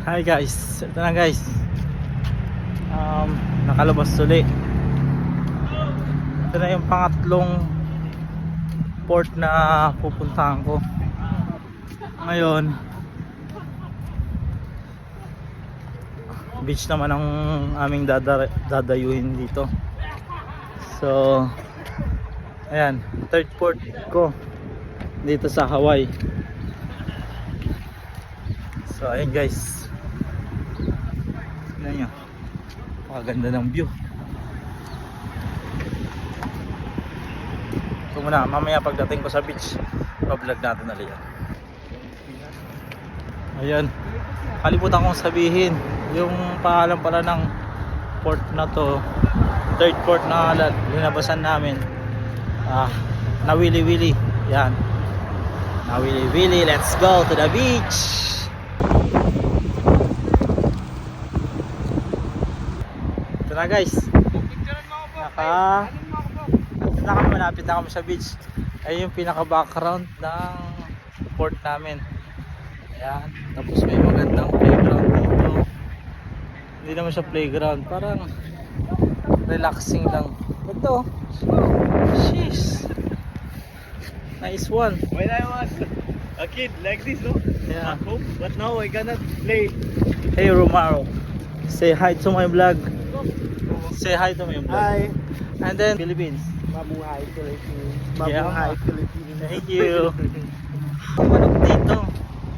Hi guys, ito na guys. Nakalabas uli. Ito na yung pangatlong port na pupuntahan ko. Ngayon, beach naman ang aming dadayuhin dito. So, ayan, third port ko dito sa Hawaii. So, ayan guys. Tignan nyo, napakaganda ng view. Ito muna, mamaya pagdating ko sa beach, pa-vlog natin ulit yan. Ayan, kalimutan kong sabihin yung pangalan pala ng port na to, third port na linabasan namin. Nawili-wili. Yan, Nawili-wili. Let's go to the beach. Ito na guys, malapit na kami sa beach. Ay yung pinaka background ng port namin. Ayan, tapos may magandang playground dito. Hindi naman siya playground, parang relaxing lang. Ito, sheesh, nice one. When I was a kid like this, no? Yeah. At home, but now I cannot play. Hey Romaro, say hi to my vlog. Say hi to my vlog. Hi. And then Philippines. Mabuhay Philippines. Yeah. Mabuhay Philippines. Thank you. Ang manok dito,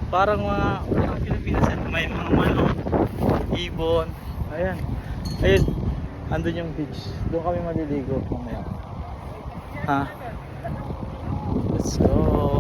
parang mga Pilipinas yan. May mga manok, ibon. Ayan. Ayun, andun yung beach. Doon kami maliligo mamaya. Ha? Let's go.